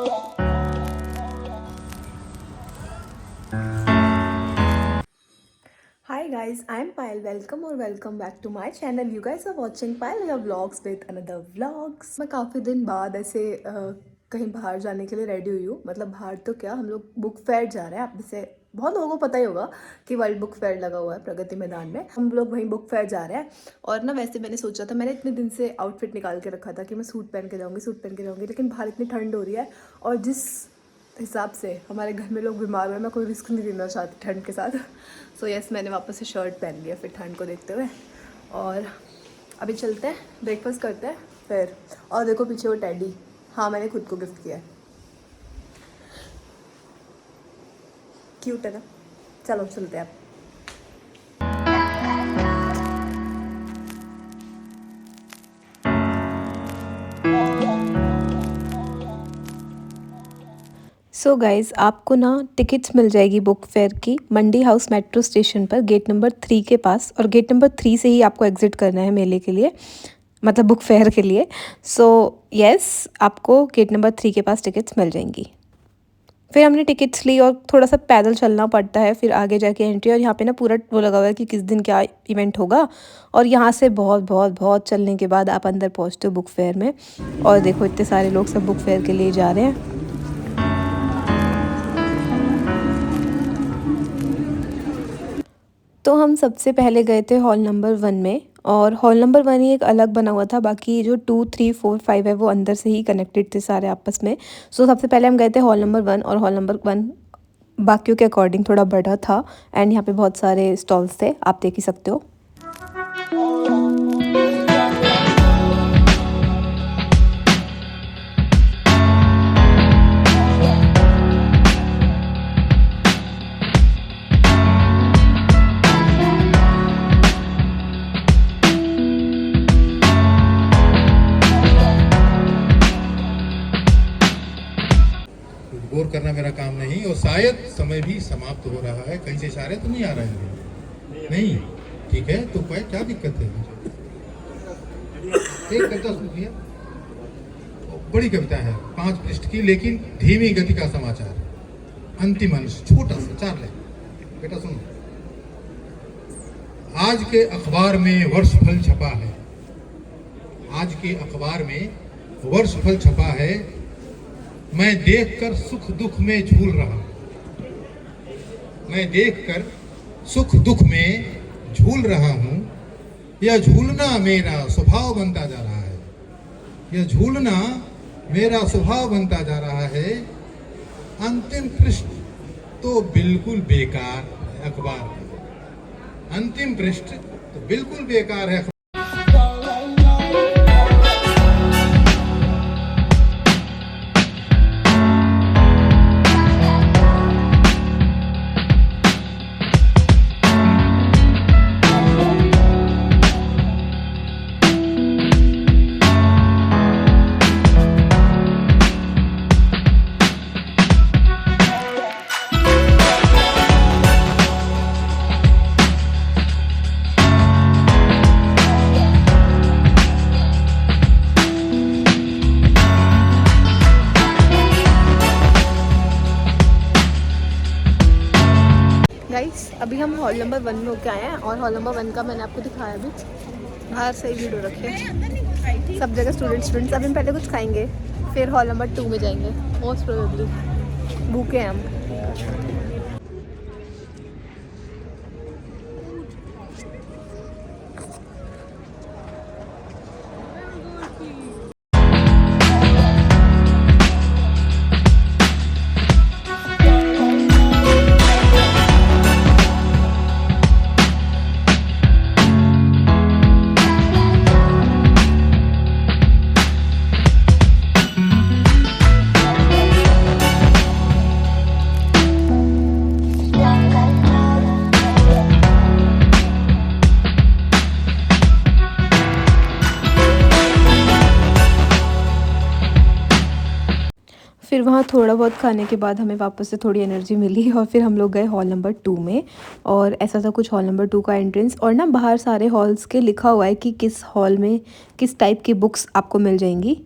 Hi guys, I'm Payal. Welcome or welcome back to my channel. You guys are watching Payal Vlogs with another vlogs. मैं काफ़ी दिन बाद ऐसे कहीं बाहर जाने के लिए रेडी हुई हूँ. मतलब बाहर तो क्या, हम लोग बुक फेयर जा रहे हैं. आप में से बहुत लोगों को पता ही होगा कि वर्ल्ड बुक फेयर लगा हुआ है प्रगति मैदान में. हम लोग वहीं बुक फेयर जा रहे हैं. और ना वैसे मैंने सोचा था, मैंने इतने दिन से आउटफिट निकाल के रखा था कि मैं सूट पहन के जाऊँगी, लेकिन बाहर इतनी ठंड हो रही है और जिस हिसाब से हमारे घर में लोग बीमार हुए, मैं कोई रिस्क नहीं लेना चाहती ठंड के साथ. सो यस, मैंने वापस से शर्ट पहन लिया फिर ठंड को देखते हुए. और अभी चलते हैं, ब्रेकफास्ट करते हैं फिर. और देखो पीछे वो टेडी, हाँ मैंने खुद को गिफ्ट किया है. क्यूट है ना. चलो चलते हैं अब. सो गाइज़, आपको ना टिकट्स मिल जाएगी बुक फेयर की मंडी हाउस मेट्रो स्टेशन पर गेट नंबर 3 के पास. और गेट नंबर 3 से ही आपको एग्ज़िट करना है मेले के लिए, मतलब बुक फेयर के लिए. सो यस, आपको गेट नंबर 3 के पास टिकट्स मिल जाएंगी. फिर हमने टिकट्स ली और थोड़ा सा पैदल चलना पड़ता है फिर आगे जाके एंट्री. और यहाँ पे ना पूरा वो लगा हुआ है कि किस दिन क्या इवेंट होगा. और यहाँ से बहुत बहुत बहुत चलने के बाद आप अंदर पहुँचते हो बुक फेयर में. और देखो इतने सारे लोग सब बुक फेयर के लिए जा रहे हैं. तो हम सबसे पहले गए थे हॉल नंबर 1 में. और हॉल नंबर 1 ही एक अलग बना हुआ था, बाकी जो 2, 3, 4, 5 है वो अंदर से ही कनेक्टेड थे सारे आपस में. सो सबसे पहले हम गए थे हॉल नंबर 1. और हॉल नंबर 1 बाकियों के अकॉर्डिंग थोड़ा बड़ा था. एंड यहाँ पे बहुत सारे स्टॉल्स थे, आप देख ही सकते हो. बोर करना मेरा काम नहीं. और शायद समय भी समाप्त हो रहा है. कहीं से इशारे तो नहीं आ रहे हैं? नहीं, ठीक है. तो क्या दिक्कत है? एक कविता सुनिए, बड़ी कविता है 5 पृष्ठ की, लेकिन धीमी गति का समाचार. अंतिम अंश छोटा सा 4 लाइन. बेटा सुनो. आज के अखबार में वर्षफल छपा है. आज के अखबार में वर्षफल छपा है. मैं देखकर सुख दुख में झूल रहा हूँ. मैं देखकर सुख दुख में झूल रहा हूँ. यह झूलना मेरा स्वभाव बनता जा रहा है. यह झूलना मेरा स्वभाव बनता जा रहा है. अंतिम पृष्ठ तो बिल्कुल बेकार है अखबार. अंतिम पृष्ठ तो बिल्कुल बेकार है. गाइस, अभी हम हॉल नंबर 1 में होके आए हैं. और हॉल नंबर 1 का मैंने आपको दिखाया अभी. बाहर से ही वीडियो रखे हैं, सब जगह स्टूडेंट्स. अभी हम पहले कुछ खाएंगे, फिर हॉल नंबर 2 में जाएंगे मोस्ट प्रोबेबली. भूखे हैं हम. फिर वहाँ थोड़ा बहुत खाने के बाद हमें वापस से थोड़ी एनर्जी मिली और फिर हम लोग गए हॉल नंबर 2 में. और ऐसा था कुछ हॉल नंबर 2 का एंट्रेंस. और ना बाहर सारे हॉल्स के लिखा हुआ है कि किस हॉल में किस टाइप की बुक्स आपको मिल जाएंगी.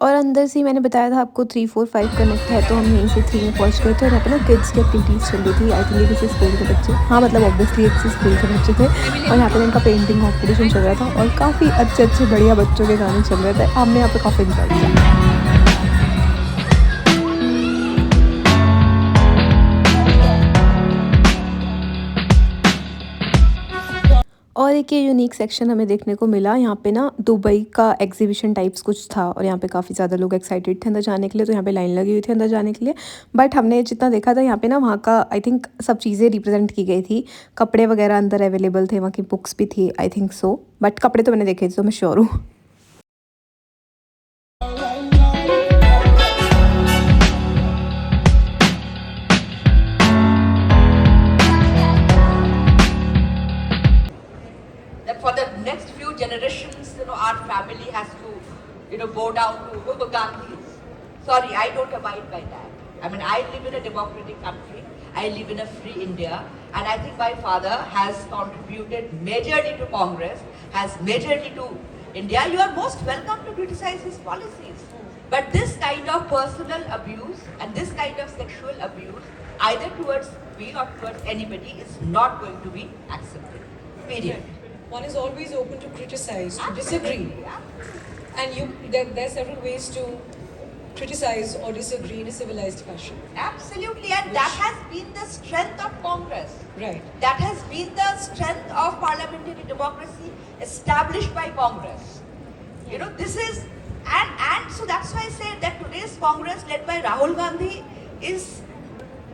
और अंदर से ही मैंने बताया था आपको 3, 4, 5 कनेक्ट है, तो हम यहीं से 3 में पहुँच गए थे। और यहाँ पे ना किड्स की एक्टिविटीज़ चल रही थी। आई थिंक ये किसी स्कूल के बच्चे, हाँ मतलब ऑब्वियसली किसी स्कूल के बच्चे थे। और यहाँ पे इनका पेंटिंग कॉम्पिटिशन चल रहा था और काफ़ी अच्छे अच्छे बढ़िया बच्चों के गाने चल रहे थे। हमने यहाँ पे काफ़ी इंजॉय किया। और एक ये यूनिक सेक्शन हमें देखने को मिला। यहाँ पे ना दुबई का एग्जीबिशन टाइप्स कुछ था और यहाँ पे काफ़ी ज़्यादा लोग एक्साइटेड थे अंदर जाने के लिए, तो यहाँ पे लाइन लगी हुई थी अंदर जाने के लिए। बट हमने जितना देखा था यहाँ पे ना वहाँ का आई थिंक सब चीज़ें रिप्रेजेंट की गई थी। कपड़े वगैरह अंदर अवेलेबल थे, वहाँ की बुक्स भी थी आई थिंक सो, बट कपड़े तो मैंने देखे थे तो मैं श्योर हूँ। That for the next few generations, our family has to, bow down to Gandhi. Sorry, I don't abide by that. I mean, I live in a democratic country. I live in a free India. And I think my father has contributed majorly to Congress, has majorly to India. You are most welcome to criticize his policies. But this kind of personal abuse and this kind of sexual abuse, either towards me or towards anybody, is not going to be accepted. Period. One is always open to criticize, to disagree. And there are several ways to criticize or disagree in a civilized fashion. Absolutely, and that has been the strength of Congress. Right. That has been the strength of parliamentary democracy established by Congress. This is, and so that's why I say that today's Congress led by Rahul Gandhi is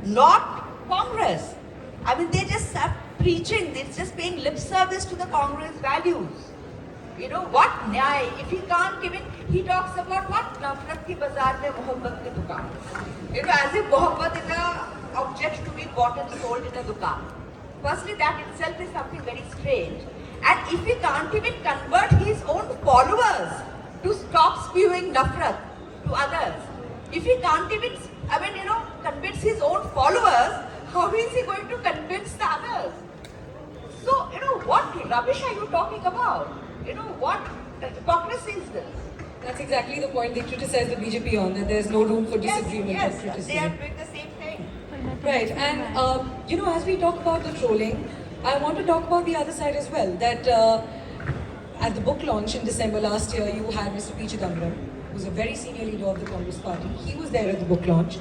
not Congress. I mean, they just are preaching, they're just paying lip service to the Congress values. What nyay? If he can't even, he talks about what? Nafrat ki bazaar mein mohabbat ki dukaan. As if mohabbat is a object to be bought and sold in a dukaan. Firstly, that itself is something very strange. And if he can't even convert his own followers to stop spewing nafrat to others, if he can't even, convince his own followers, how is he going to convince the others? So, what rubbish are you talking about? What hypocrisy is this? That's exactly the point they criticize the BJP on, that there's no room for disagreement Yes, or they are criticism. doing the same thing. Right, and as we talk about the trolling, I want to talk about the other side as well. That at the book launch in December last year, you had Mr. P. Chidambaram, who's a very senior leader of the Congress party. He was there at the book launch.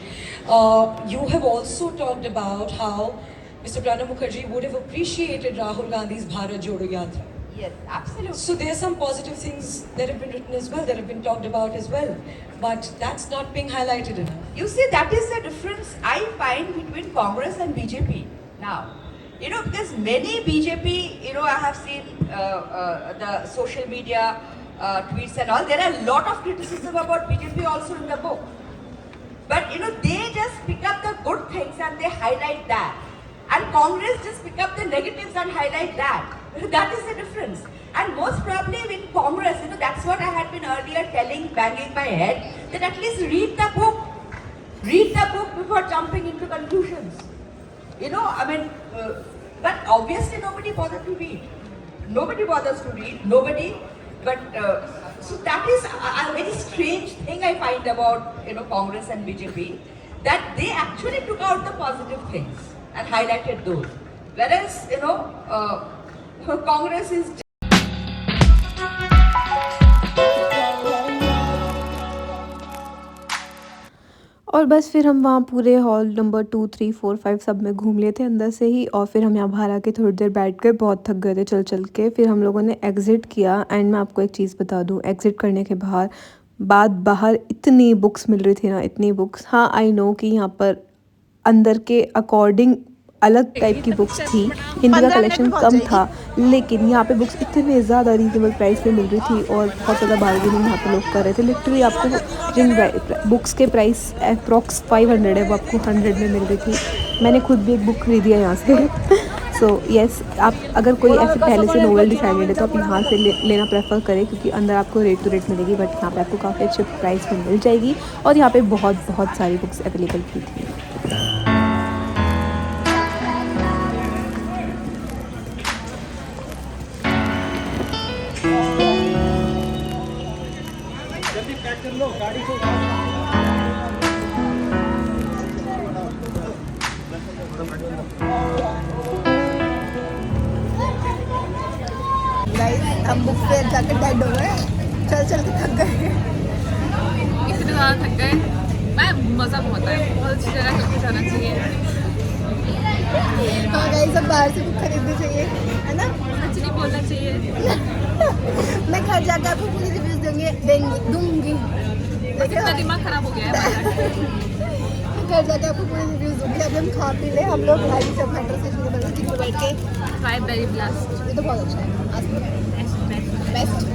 You have also talked about how Mr. Pranab Mukherjee would have appreciated Rahul Gandhi's Bharat Jodo Yatra. Yes, absolutely. So there are some positive things that have been written as well, that have been talked about as well. But that's not being highlighted enough. You see, that is the difference I find between Congress and BJP now. Because many BJP, I have seen the social media tweets and all, there are a lot of criticism about BJP also in the book. But, they just pick up the good things and they highlight that. And Congress just pick up the negatives and highlight that. That is the difference. And most probably in Congress, that's what I had been earlier banging my head, that at least read the book. Read the book before jumping into conclusions. But obviously nobody bothers to read. Nobody bothers to read. Nobody. But, so that is a very strange thing I find about, Congress and BJP, that they actually took out the positive things and highlighted those. Whereas, Congress is और बस फिर हम वहाँ पूरे hall number 2, 3, 4, 5 सब में घूम लिए थे अंदर से ही। और फिर हम यहाँ बाहर आके थोड़ी देर बैठ गए, बहुत थक गए थे चल चल के। फिर हम लोगों ने एग्ज़िट किया। एंड मैं आपको एक चीज़ बता दूँ, एग्ज़िट करने के बाहर इतनी बुक्स मिल रही थी ना, इतनी बुक्स। हाँ, आई नो कि यहाँ पर अंदर के अकॉर्डिंग अलग टाइप की बुक्स थी, हिंदी का कलेक्शन कम था, लेकिन यहाँ पे बुक्स इतने ज़्यादा रीजनेबल प्राइस में मिल रही थी और बहुत ज़्यादा बार्गेनिंग यहाँ पे लोग कर रहे थे। लिटरली आपको जिन बुक्स के प्राइस अप्रॉक्स 500 है, वो आपको 100 में मिल रही थी। मैंने खुद भी एक बुक खरीदी है यहाँ से। सो येस, आप अगर कोई ऐसे पहले से नोवेल डिसाइडेड है तो आप यहाँ से लेना प्रेफर करें, क्योंकि अंदर आपको रेट टू रेट मिलेगी, बट यहाँ पे आपको काफ़ी अच्छे प्राइस में मिल जाएगी। और यहाँ पे बहुत सारी बुक्स अवेलेबल भी थी। गाइस हम बुक फेयर जाकर डेड हो गए, चल चल के थक गए। इतने ज़्यादा थक गए। मैं मज़ा बहुत आया, बहुत अच्छी जगह सबको जाना चाहिए। हाँ गाइस अब बाहर से बुक खरीदनी चाहिए, है ना? सच नहीं बोलना चाहिए। मैं घर जाकर आपको पूरी रिव्यूज दूंगी। इतना दिमाग खराब हो गया है। घर जाके आपको पूरी रिव्यूज दूंगी। अभी हम खा पी ले, हम लोग भाई सब मेट्रो स्टेशन के बगल में बैठ के। Try berry blast. ये तो बहुत अच्छा है, best.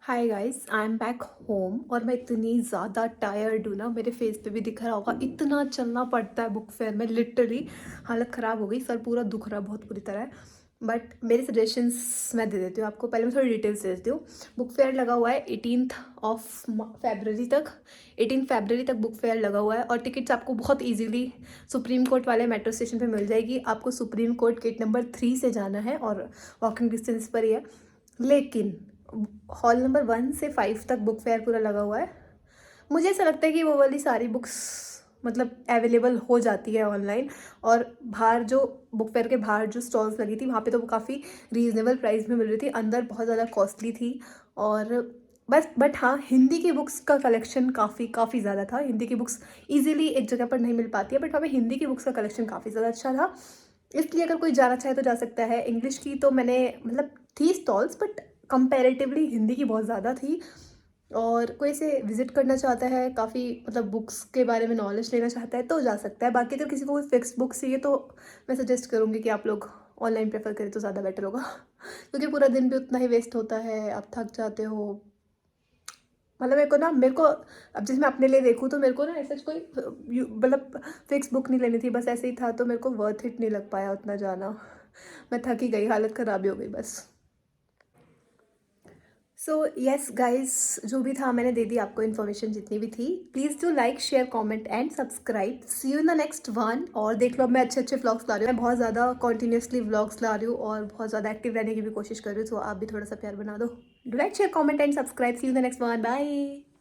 Hi guys, I am back home और मैं इतनी ज़्यादा टायर्ड हूँ ना, मेरे फेस पे भी दिख रहा होगा। इतना चलना पड़ता है बुक फेयर में, लिटरली हालत ख़राब हो गई, सर पूरा दुख रहा है बहुत बुरी तरह। बट मेरे सजेशंस मैं दे देती हूँ आपको। पहले मैं थोड़ी डिटेल्स दे देती हूँ। बुक फेयर लगा हुआ है 18 फरवरी तक। 18 फरवरी तक बुक फेयर लगा हुआ है और टिकट्स आपको बहुत इजीली सुप्रीम कोर्ट वाले मेट्रो स्टेशन पे मिल जाएगी। आपको सुप्रीम कोर्ट गेट नंबर 3 से जाना है और वॉकिंग डिस्टेंस पर ही है। लेकिन हॉल नंबर 1 से 5 तक बुक फेयर पूरा लगा हुआ है। मुझे ऐसा लगता है कि वो वाली सारी बुक्स मतलब अवेलेबल हो जाती है ऑनलाइन, और बाहर जो बुक फेयर के बाहर जो स्टॉल्स लगी थी वहाँ पे तो वो काफ़ी रीज़नेबल प्राइस में मिल रही थी, अंदर बहुत ज़्यादा कॉस्टली थी। और बस बट हाँ, हिंदी की बुक्स का कलेक्शन काफ़ी ज़्यादा था। हिंदी की बुक्स इजीली एक जगह पर नहीं मिल पाती है, बट वहाँ पे हिंदी की बुक्स का कलेक्शन काफ़ी ज़्यादा अच्छा था। इसलिए अगर कोई जाना चाहे तो जा सकता है। इंग्लिश की तो मैंने मतलब थी स्टॉल्स, बट कंपैरेटिवली हिंदी की बहुत ज़्यादा थी। और कोई इसे विज़िट करना चाहता है, काफ़ी मतलब बुक्स के बारे में नॉलेज लेना चाहता है तो जा सकता है। बाकी तो किसी को कोई फिक्स बुक्स चाहिए तो मैं सजेस्ट करूँगी कि आप लोग ऑनलाइन प्रेफर करें तो ज़्यादा बेटर होगा। क्योंकि पूरा दिन भी उतना ही वेस्ट होता है, आप थक जाते हो। मतलब मेरे को अब जैसे मैं अपने लिए देखूँ तो मेरे को ना ऐसा कोई मतलब फिक्स बुक नहीं लेनी थी, बस ऐसे ही था तो मेरे को वर्थ इट नहीं लग पाया उतना जाना। मैं थक ही गई, हालत ख़राब ही हो गई बस। सो येस गाइज, जो भी था मैंने दे दी आपको इन्फॉर्मेशन जितनी भी थी। Please do like, share, comment and subscribe. See you in the next one. और देख लो, मैं अच्छे व्लॉग्स ला रही हूँ, मैं बहुत ज़्यादा कॉन्टीन्यूसली व्लॉग्स ला रही हूँ और बहुत ज़्यादा एक्टिव रहने की भी कोशिश कर रही हूँ। तो आप भी थोड़ा सा प्यार बना दो। Do like, share, comment and subscribe. See you in the next one. Bye.